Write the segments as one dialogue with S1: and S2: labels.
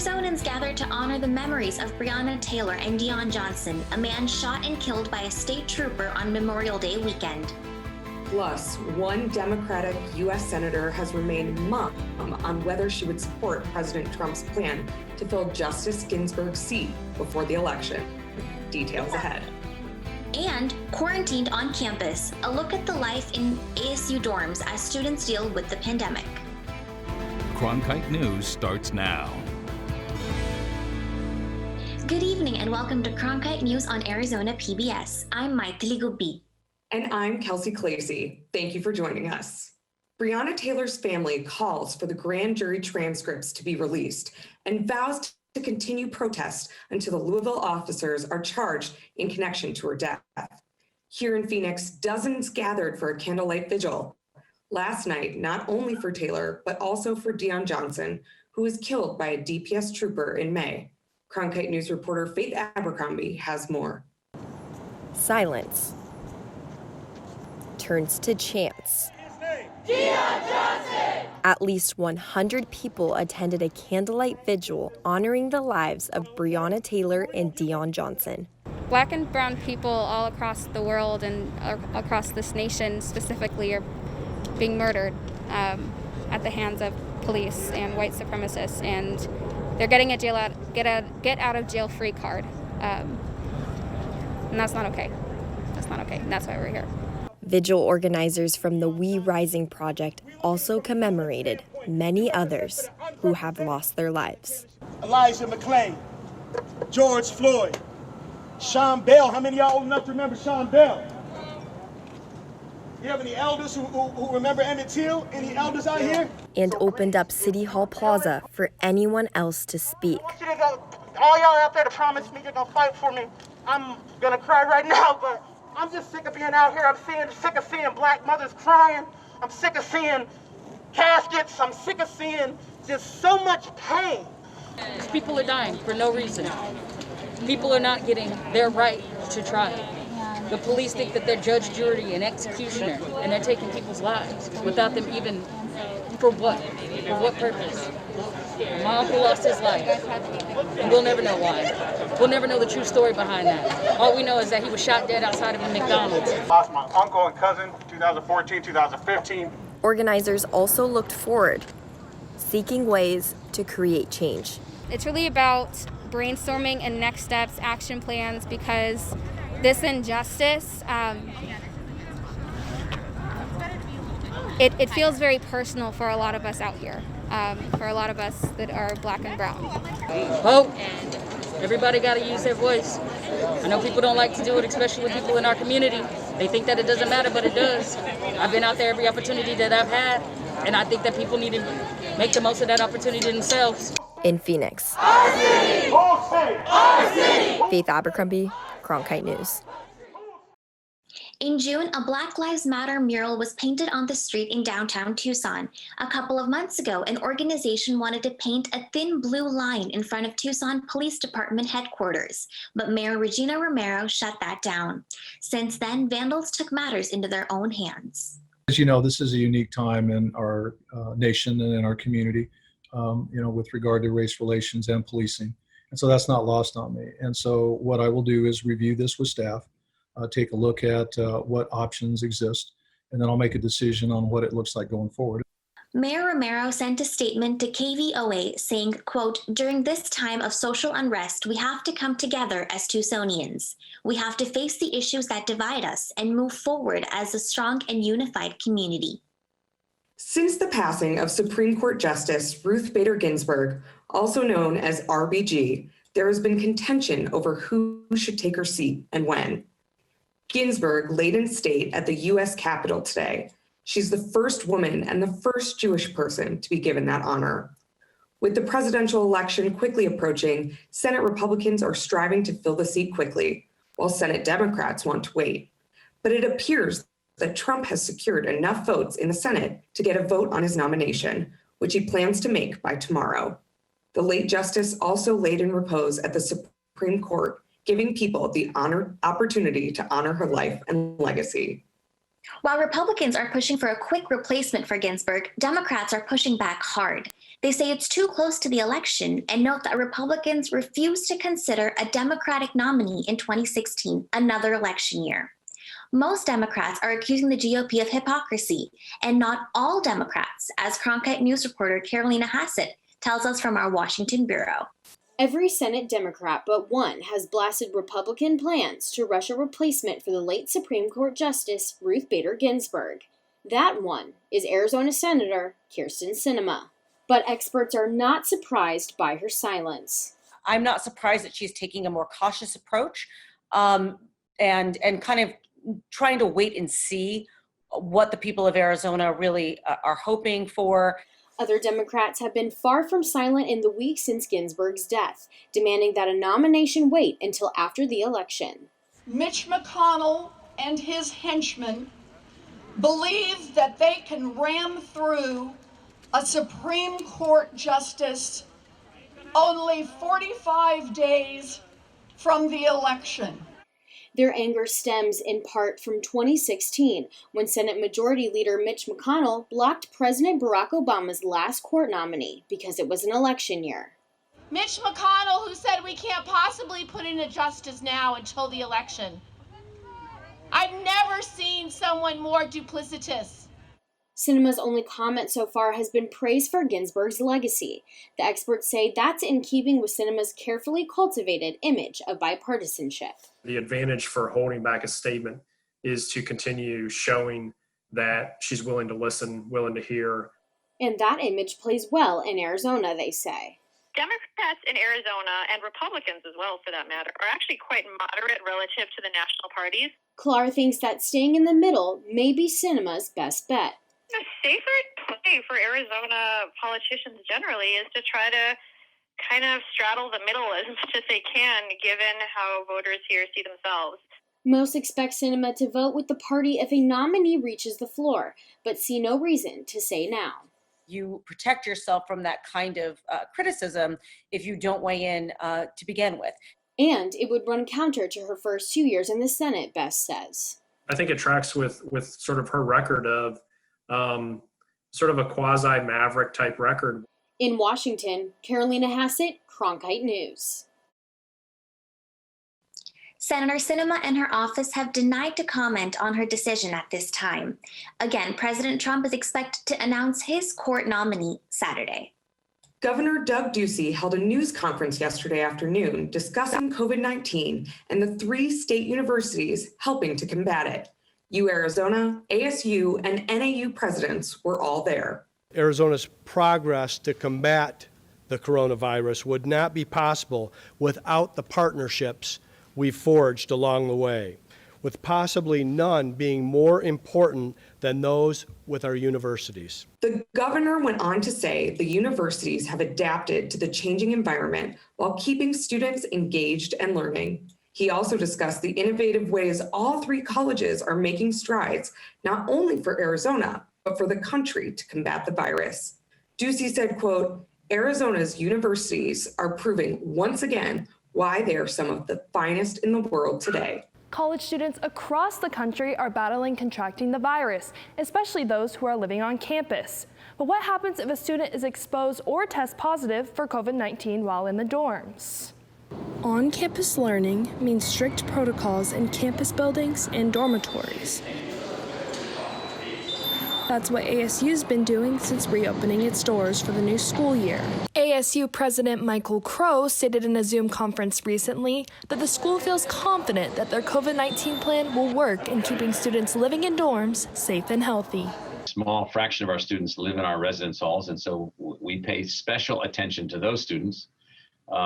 S1: Arizonans gathered to honor the memories of Breonna Taylor and Dion Johnson, a man shot and killed by a state trooper on Memorial Day weekend.
S2: Plus, one Democratic U.S. Senator has remained mum on whether she would support President Trump's plan to fill Justice Ginsburg's seat before the election. Details ahead.
S1: And quarantined on campus, a look at the life in ASU dorms as students deal with the pandemic.
S3: Cronkite News starts now.
S1: Good evening and welcome to Cronkite News on Arizona PBS. I'm Maithili Gubbi.
S2: And I'm Kelsey Clacy. Thank you for joining us. Breonna Taylor's family calls for the grand jury transcripts to be released and vows to continue protest until the Louisville officers are charged in connection to her death. Here in Phoenix, dozens gathered for a candlelight vigil last night, not only for Taylor, but also for Dion Johnson, who was killed by a DPS trooper in May. Cronkite News reporter Faith Abercrombie has more.
S4: Silence turns to chants.
S5: Dion Johnson!
S4: At least 100 people attended a candlelight vigil honoring the lives of Breonna Taylor and Dion Johnson.
S6: Black and brown people all across the world and across this nation specifically are being murdered at the hands of police and white supremacists, and they're getting a get out of jail free card, and that's not okay. That's not okay, and that's why we're here.
S4: Vigil organizers from the We Rising Project also commemorated many others who have lost their lives.
S7: Elijah McClain, George Floyd, Sean Bell. How many of y'all old enough to remember Sean Bell? You have any elders who remember Emmett Till? Any elders out here?
S4: And opened up City Hall Plaza for anyone else to speak.
S7: I want you to go, all y'all out there to promise me you're gonna fight for me. I'm gonna cry right now, but I'm just sick of being out here. I'm sick of seeing black mothers crying. I'm sick of seeing caskets. I'm sick of seeing just so much pain.
S8: People are dying for no reason. People are not getting their right to trial. The police think that they're judge, jury, and executioner, and they're taking people's lives without them even, for what? For what purpose? My uncle lost his life, and we'll never know why. We'll never know the true story behind that. All we know is that he was shot dead outside of a McDonald's.
S7: Lost my uncle and cousin, 2014, 2015.
S4: Organizers also looked forward, seeking ways to create change.
S6: It's really about brainstorming and next steps, action plans, because this injustice, it feels very personal for a lot of us out here, for a lot of us that are black and brown.
S8: Vote. Everybody got to use their voice. I know people don't like to do it, especially with people in our community. They think that it doesn't matter, but it does. I've been out there every opportunity that I've had, and I think that people need to make the most of that opportunity themselves.
S4: In Phoenix,
S5: Our city! Our city!
S4: Faith Abercrombie, Cronkite News.
S1: In June, a Black Lives Matter mural was painted on the street in downtown Tucson. A couple of months ago, an organization wanted to paint a thin blue line in front of Tucson Police Department headquarters, but Mayor Regina Romero shut that down. Since then, vandals took matters into their own hands.
S9: As you know, this is a unique time in our nation and in our community, with regard to race relations and policing. And so that's not lost on me. And so what I will do is review this with staff, take a look at what options exist, and then I'll make a decision on what it looks like going forward.
S1: Mayor Romero sent a statement to KVOA saying, quote, "During this time of social unrest, we have to come together as Tucsonians. We have to face the issues that divide us and move forward as a strong and unified community."
S2: Since the passing of Supreme Court Justice Ruth Bader Ginsburg, also known as RBG, there has been contention over who should take her seat and when. Ginsburg laid in state at the U.S. Capitol today. She's the first woman and the first Jewish person to be given that honor. With the presidential election quickly approaching, Senate Republicans are striving to fill the seat quickly, while Senate Democrats want to wait. But it appears that Trump has secured enough votes in the Senate to get a vote on his nomination, which he plans to make by tomorrow. The late justice also laid in repose at the Supreme Court, giving people the opportunity to honor her life and legacy.
S1: While Republicans are pushing for a quick replacement for Ginsburg, Democrats are pushing back hard. They say it's too close to the election and note that Republicans refused to consider a Democratic nominee in 2016, another election year. Most Democrats are accusing the GOP of hypocrisy, and not all Democrats, as Cronkite News reporter Carolina Hassett tells us from our Washington bureau.
S4: Every Senate Democrat but one has blasted Republican plans to rush a replacement for the late Supreme Court Justice Ruth Bader Ginsburg. That one is Arizona Senator Kyrsten Sinema. But experts are not surprised by her silence.
S10: I'm not surprised that she's taking a more cautious approach and kind of trying to wait and see what the people of Arizona really are hoping for.
S4: Other Democrats have been far from silent in the weeks since Ginsburg's death, demanding that a nomination wait until after the election.
S11: Mitch McConnell and his henchmen believe that they can ram through a Supreme Court justice only 45 days from the election.
S4: Their anger stems in part from 2016, when Senate Majority Leader Mitch McConnell blocked President Barack Obama's last court nominee because it was an election year.
S12: Mitch McConnell, who said we can't possibly put in a justice now until the election. I've never seen someone more duplicitous.
S4: Sinema's only comment so far has been praise for Ginsburg's legacy. The experts say that's in keeping with Sinema's carefully cultivated image of bipartisanship.
S13: The advantage for holding back a statement is to continue showing that she's willing to listen, willing to hear.
S4: And that image plays well in Arizona, they say.
S14: Democrats in Arizona, and Republicans as well for that matter, are actually quite moderate relative to the national parties.
S4: Clark thinks that staying in the middle may be Sinema's best bet.
S14: A safer play for Arizona politicians generally is to try to kind of straddle the middle as much as they can, given how voters here see themselves.
S4: Most expect Sinema to vote with the party if a nominee reaches the floor, but see no reason to say now.
S10: You protect yourself from that kind of criticism if you don't weigh in to begin with.
S4: And it would run counter to her first 2 years in the Senate, Best says.
S13: I think it tracks with sort of her record of sort of a quasi-maverick type record.
S4: In Washington, Carolina Hassett, Cronkite News.
S1: Senator Sinema and her office have denied to comment on her decision at this time. Again, President Trump is expected to announce his court nominee Saturday.
S2: Governor Doug Ducey held a news conference yesterday afternoon discussing COVID-19 and the 3 state universities helping to combat it. Arizona, ASU, and NAU presidents were all there.
S15: Arizona's progress to combat the coronavirus would not be possible without the partnerships we've forged along the way, with possibly none being more important than those with our universities.
S2: The governor went on to say the universities have adapted to the changing environment while keeping students engaged and learning. He also discussed the innovative ways all 3 colleges are making strides, not only for Arizona, but for the country to combat the virus. Ducey said, quote, Arizona's universities are proving once again why they are some of the finest in the world today.
S16: College students across the country are battling contracting the virus, especially those who are living on campus. But what happens if a student is exposed or tests positive for COVID-19 while in the dorms? On-campus learning means strict protocols in campus buildings and dormitories. That's what ASU's been doing since reopening its doors for the new school year. ASU President Michael Crow stated in a Zoom conference recently that the school feels confident that their COVID-19 plan will work in keeping students living in dorms safe and healthy.
S17: A small fraction of our students live in our residence halls, and so we pay special attention to those students.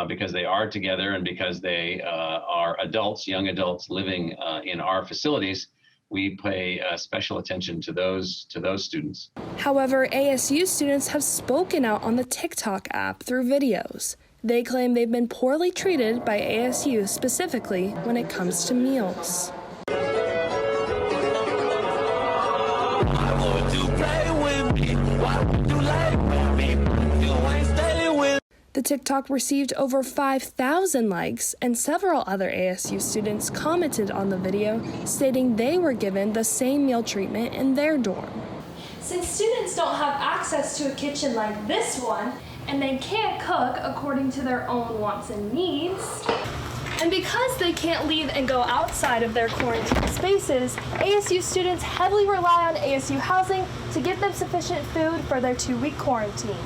S17: Because they are together and because they are adults, young adults living in our facilities, we pay special attention to those students.
S16: However, ASU students have spoken out on the TikTok app through videos. They claim they've been poorly treated by ASU specifically when it comes to meals. The TikTok received over 5,000 likes, and several other ASU students commented on the video, stating they were given the same meal treatment in their dorm. Since students don't have access to a kitchen like this one, and they can't cook according to their own wants and needs. And because they can't leave and go outside of their quarantine spaces, ASU students heavily rely on ASU Housing to give them sufficient food for their 2-week quarantine.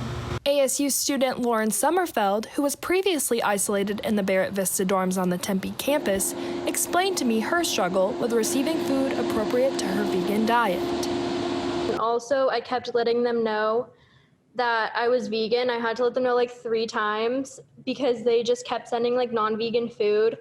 S16: ASU student Lauren Sommerfeld, who was previously isolated in the Barrett Vista dorms on the Tempe campus, explained to me her struggle with receiving food appropriate to her vegan diet.
S18: And also, I kept letting them know that I was vegan. I had to let them know like 3 times because they just kept sending like non-vegan food.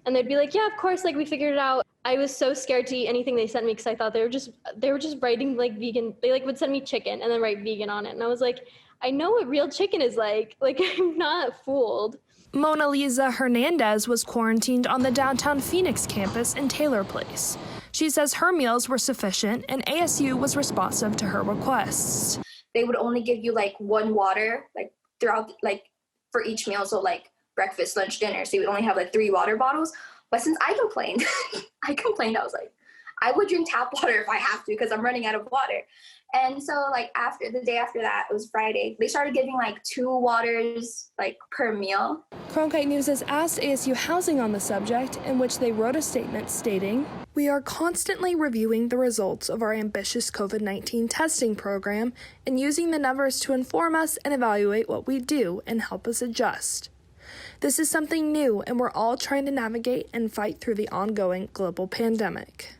S18: And they'd be like, yeah, of course, like we figured it out. I was so scared to eat anything they sent me because I thought they were just writing like vegan. They like would send me chicken and then write vegan on it. And I was like, I know what real chicken is like I'm not fooled.
S16: Mona Lisa Hernandez was quarantined on the downtown Phoenix campus in Taylor Place. She says her meals were sufficient and ASU was responsive to her requests.
S19: They would only give you like 1 water like throughout like for each meal, so like breakfast, lunch, dinner. So you would only have like 3 water bottles. But since I complained, I was like, I would drink tap water if I have to because I'm running out of water. And so like after the day after that, it was Friday, they started giving like 2 waters like per meal.
S16: Cronkite News has asked ASU Housing on the subject, in which they wrote a statement stating, "We are constantly reviewing the results of our ambitious COVID-19 testing program and using the numbers to inform us and evaluate what we do and help us adjust. This is something new and we're all trying to navigate and fight through the ongoing global pandemic."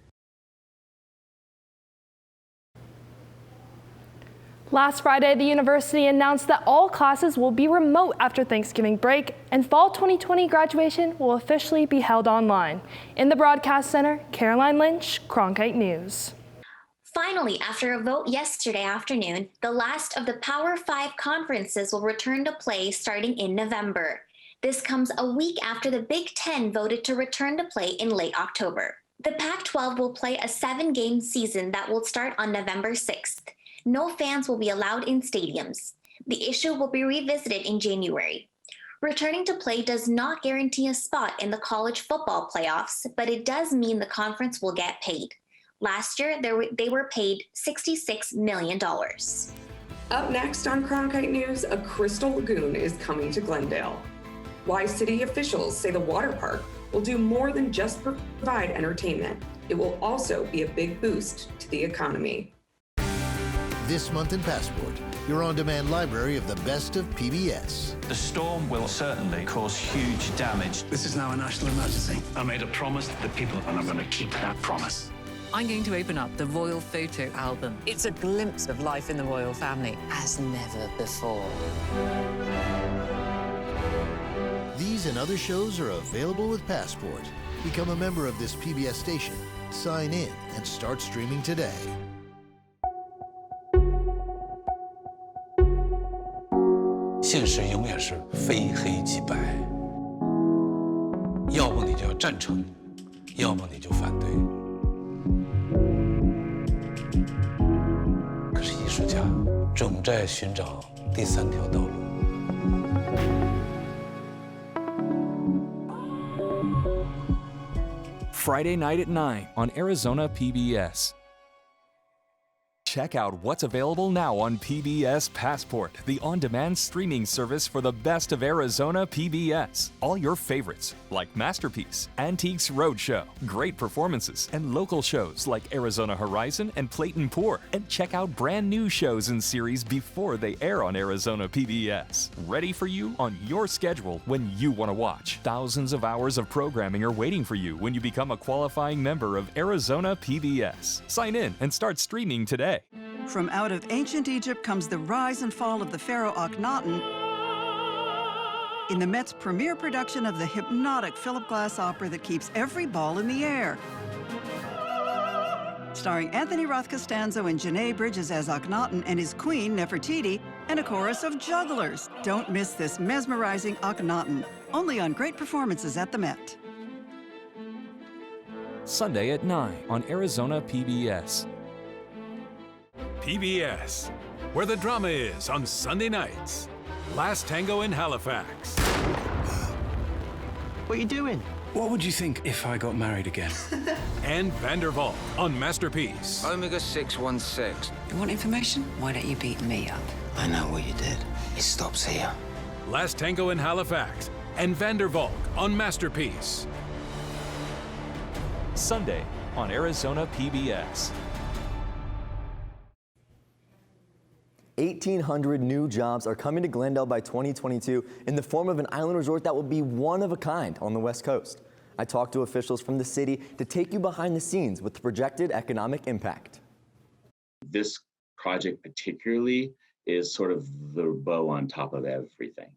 S16: Last Friday, the university announced that all classes will be remote after Thanksgiving break, and fall 2020 graduation will officially be held online. In the Broadcast Center, Caroline Lynch, Cronkite News.
S1: Finally, after a vote yesterday afternoon, the last of the Power 5 conferences will return to play starting in November. This comes a week after the Big Ten voted to return to play in late October. The Pac-12 will play a 7-game season that will start on November 6th. No fans will be allowed in stadiums. The issue will be revisited in January. Returning to play does not guarantee a spot in the college football playoffs, but it does mean the conference will get paid. Last year, they were paid $66 million.
S2: Up next on Cronkite News, a crystal lagoon is coming to Glendale. Why city officials say the water park will do more than just provide entertainment. It will also be a big boost to the economy.
S20: This month in Passport, your on-demand library of the best of PBS.
S21: The storm will certainly cause huge damage.
S22: This is now a national emergency. I made a promise to the people, and I'm going to keep that promise.
S23: I'm going to open up the Royal Photo Album. It's a glimpse of life in the royal family as never before.
S20: These and other shows are available with Passport. Become a member of this PBS station, sign in, and start streaming today.
S24: 现实永远是非黑即白，要么你就要赞成，要么你就反对。可是艺术家总在寻找第3条道路。
S25: Friday night at 9 on Arizona PBS. Check out what's available now on PBS Passport, the on-demand streaming service for the best of Arizona PBS. All your favorites, like Masterpiece, Antiques Roadshow, great performances, and local shows like Arizona Horizon and Clayton Poor. And check out brand new shows and series before they air on Arizona PBS. Ready for you on your schedule when you want to watch. Thousands of hours of programming are waiting for you when you become a qualifying member of Arizona PBS. Sign in and start streaming today.
S26: From out of ancient Egypt comes the rise and fall of the pharaoh Akhenaten in the Met's premiere production of the hypnotic Philip Glass opera that keeps every ball in the air. Starring Anthony Roth Costanzo and Janae Bridges as Akhenaten and his queen, Nefertiti, and a chorus of jugglers. Don't miss this mesmerizing Akhenaten, only on Great Performances at the Met.
S25: Sunday at 9 on Arizona PBS.
S27: PBS, where the drama is on Sunday nights. Last Tango in Halifax.
S28: What are you doing?
S24: What would you think if I got married again?
S27: And Vandervault on Masterpiece.
S29: Omega 616.
S23: You want information? Why don't you beat me up?
S28: I know what you did.
S24: It stops here.
S27: Last Tango in Halifax and Vandervalk on Masterpiece.
S25: Sunday on Arizona PBS.
S3: 1,800 new jobs are coming to Glendale by 2022 in the form of an island resort that will be one of a kind on the West Coast. I talked to officials from the city to take you behind the scenes with the projected economic impact.
S5: This project particularly is sort of the bow on top of everything.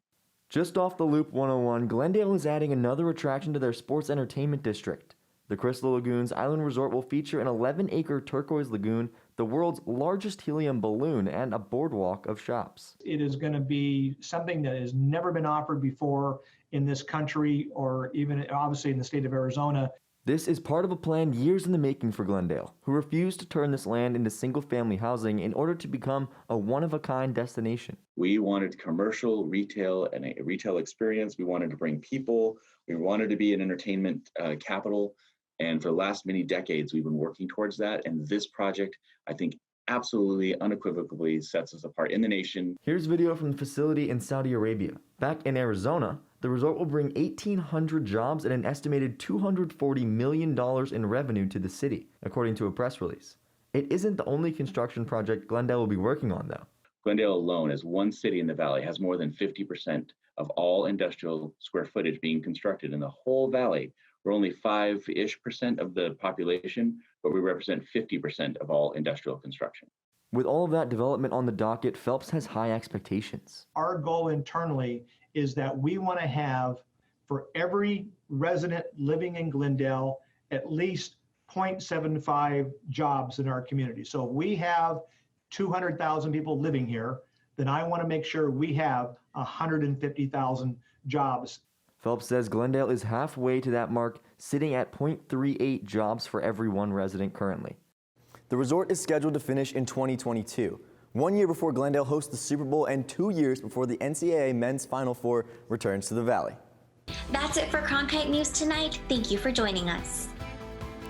S3: Just off the Loop 101, Glendale is adding another attraction to their sports entertainment district. The Crystal Lagoons Island Resort will feature an 11-acre turquoise lagoon, the world's largest helium balloon, and a boardwalk of shops.
S6: It is going to be something that has never been offered before in this country or even obviously in the state of Arizona.
S3: This is part of a plan years in the making for Glendale, who refused to turn this land into single-family housing in order to become a one-of-a-kind destination.
S5: We wanted commercial, retail, and a retail experience. We wanted to bring people. We wanted to be an entertainment capital. And for the last many decades, we've been working towards that. And this project, I think, absolutely, unequivocally sets us apart in the nation.
S3: Here's video from the facility in Saudi Arabia. Back in Arizona, the resort will bring 1,800 jobs and an estimated $240 million in revenue to the city, according to a press release. It isn't the only construction project Glendale will be working on, though.
S5: Glendale alone, as one city in the valley, has more than 50% of all industrial square footage being constructed in the whole valley. We're only 5-ish% of the population, but we represent 50% of all industrial construction.
S3: With all of that development on the docket, Phelps has high expectations.
S6: Our goal internally is that we want to have, for every resident living in Glendale, at least 0.75 jobs in our community. So if we have 200,000 people living here, then I want to make sure we have 150,000 jobs.
S3: Phelps says Glendale is halfway to that mark, sitting at 0.38 jobs for every one resident currently. The resort is scheduled to finish in 2022, 1 year before Glendale hosts the Super Bowl and 2 years before the NCAA Men's Final Four returns to the Valley.
S1: That's it for Cronkite News tonight. Thank you for joining us.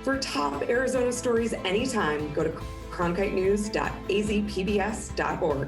S2: For top Arizona stories anytime, go to cronkitenews.azpbs.org.